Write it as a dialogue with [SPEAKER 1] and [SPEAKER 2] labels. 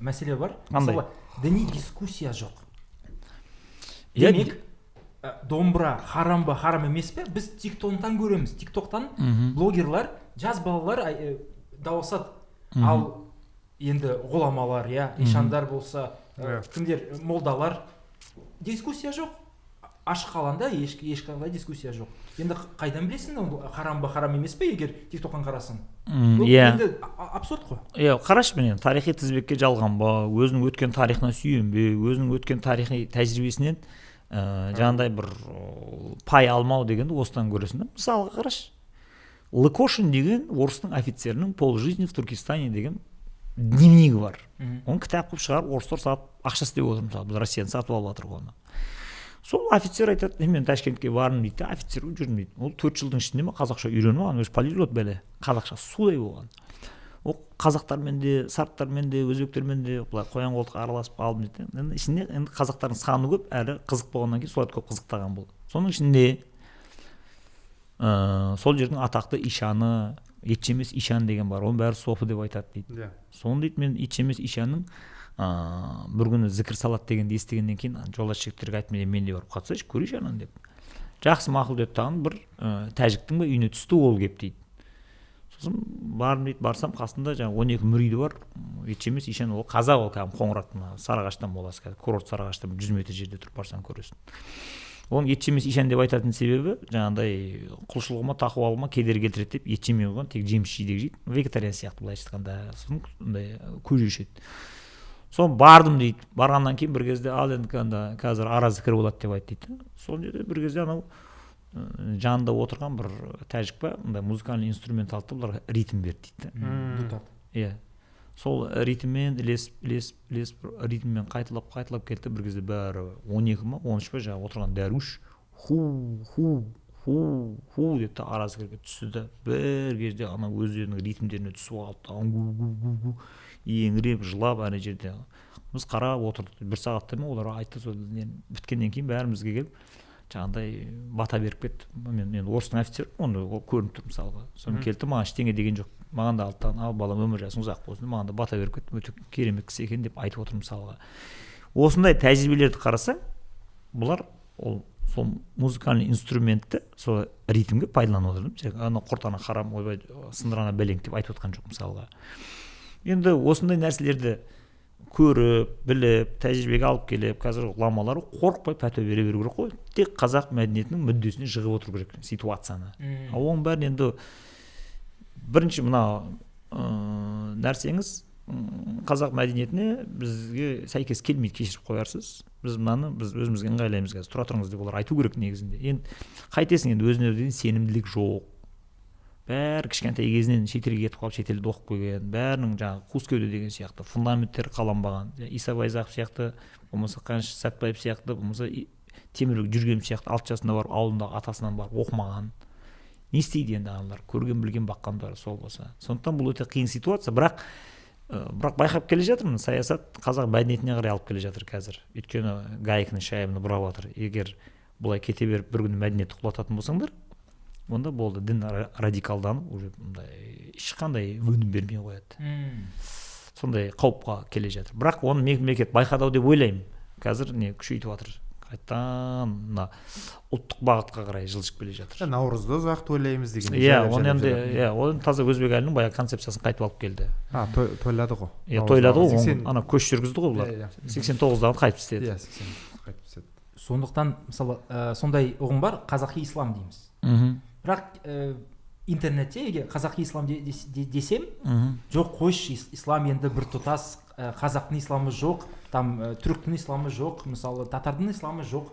[SPEAKER 1] мәселе бар.
[SPEAKER 2] Қандай?
[SPEAKER 1] Мысалы, діни дискуссия жоқ. Демек, домбыра харам ба, харам емес пе? Біз тиктоктан көреміз. Тиктоктан блогерлар, жас балалар дауысады. Ал енді ғұламалар, ишандар болса, кімдер, молдалар, дискуссия жоқ. Ашық алаңда ешқандай дискуссия жоқ. Енді қайдан білесің, харам ба, харам емес пе, егер тиктоктан қарасың? Енді абсурд қой.
[SPEAKER 2] Қарашы, мен тарихи тізбекке жалған ба, өзінің өткен тарихына сүйенбе, өзінің өткен тарихи тәжірибесінен жаңағыдай бір пай алмау дегенді осыдан көресің да. Мысалға қарашы, Лыкошин деген орыстың офицерінің «Пол жизни в Туркестане» деген дневнигі бар. Оны кітап қылып шығарып, орыстар сатып ақша істеп отыр, мысалы, біз Россияны сатып алып жатыр оны. Сол офицер айтады, мен Ташкентке бардым дейді, офицер жүрдім дейді. Ол 4 жылдың ішінде ме қазақша үйреніп алған, өзі полиглот бәле, қазақша судай болған. Ол қазақтармен де, сарттармен де, өзбектермен де былай қоян қолтық араласып қалдым дейді. Енді ішінде қазақтардың саны көп, әрі қызық болғаннан кейін солай көп қызықтаған болды. Соның ішінде сол жердің атақты ишаны, етшемес ишан деген бар, оның бәрі софы деп айтады дейді. Соны дейді, мен етшемес ишанның бір күні зікір салат дегенді естігеннен кейін жолдас жігіттерге айтып, мен де барып қатысайыншы, көрейінші ананы деп. Жақсы, мақұл деп тағын бір тәжіктің ба үйіне түсті, ол кеп дейді. Сосын бардым дейді, барсам қасында жаңа 12 мүриді бар, етшемес ишан, ол қазақ, ол кәдімгі Қоңыраттың Сарыағаштан боласы, курорт Сарыағаштан 100 метр жерде тұрып барсаң көресің. Оның етшемес ишан деп айтатын себебі жаңағыдай құлшылығыма, тақуалығыма кедергі келтіреді деп етшемей қойған, тек жеміс жидек жейді, вегетариан сияқты былайша айтқанда, сосын көже ішеді. Соны бардым дейді. Барғаннан кейін бір кезде ал енді қазір ара зікір болады деп айтты дейді. Сол жерде бір кезде анау жанында отырған бір тәжік па, музыкальный инструмент алды, бұлар ритм берді дейді. Сол ритммен ілесіп ритммен қайталап кетті. Бір кезде бәрі 12 ма, 13 па жаңа отырған дәруш ху деп ара зікірге түсті да, бір кезде ана өздерінің ритмдеріне түсіп алды. Еңіреп, жылап әне жерде. Біз қарап отырдық. 1 сағатта ма олар айтты, сол біткеннен кейін бәрімізге келіп, жаңағыдай бата беріп кетті. Мен орыстың офицері, оны көрініп тұр мысалға. Соны келді, маған ештеңе деген жоқ. Маған да алттан, ал балам өмір жасың ұзақ болсын, маған да бата беріп кетті, өте керемет кісі екен деп айтып отыр мысалға. Осындай тәжірибелерді қараса, бұлар сол музыкальный инструментті сол ритмге пайдаланып отыр. Ана құртана харам, ойбай сындырана бәлең деп айтып отқан жоқ мысалға. Енді осындай нәрселерді көріп, біліп, тәжірибеге алып келіп, қазір ғұламалар қорықпай пәтуа бере беру керек қой. Тек қазақ мәдениетінің мүддесіне жығып отыру керек ситуацияны. Оның бәрін енді бірінші мына нәрсеңіз қазақ мәдениетіне бізге сәйкес келмейді, кешіріп қоярсыз. Біз мынаны біз өзімізге ыңғайлаймыз қазір. Тұра тұрыңыз деп олар айту керек негізінде. Енді қайтесің, енді өзіне деген сенімділік жоқ. Бәрі кішкентай кезінен шетелге кетіп қалып, шетелде оқып келген, бәрінің жаңағы Қускеуде деген сияқты фундаменттері қаланбаған. Иса Байзақов сияқты, болмаса Қаныш Сәтбаев сияқты, болмаса Темірбек Жүргенов сияқты 6 жасында барып ауылындағы атасынан барып оқымаған. Не істейді енді аналар? Көрген білген баққандар сол болса. Сондықтан бұл өте қиын ситуация, бірақ байқап келе жатырмын, саясат қазақ мәдениетіне қарай алып келе жатыр қазір. Өйткені гаекінің шайбын бұрап жатыр. Егер бұлай кете беріп бір күні мәдениетті құлататын болсаңдар, онда болды, дін радикалданып, уже ешқандай өнім бермей қояды. Сондай қауіпқа келе жатыр. Бірақ оны мемлекет байқады деп ойлаймын. Қазір күшейтіп жатыр. Қайтадан ұлттық бағытқа қарай жылжып келе жатыр.
[SPEAKER 3] Наурызды ұзақ тойлаймыз деген.
[SPEAKER 2] Оны таза өзбек әлінің баяғы концепциясын қайтып алып келді.
[SPEAKER 3] Тойлады ғой.
[SPEAKER 2] Тойлады ғой. Ана көш жүргізді ғой бұлар. 89-дағы қайтып істеді.
[SPEAKER 1] Сондықтан, мысалы, сондай ұғым бар, қазақи ислам дейміз. Бірақ интернетте егер қазақи ислам десем, жоқ қойшы, ислам енді бір тұтас, қазақтың исламы жоқ, там түріктің исламы жоқ, мысалы татардың исламы жоқ.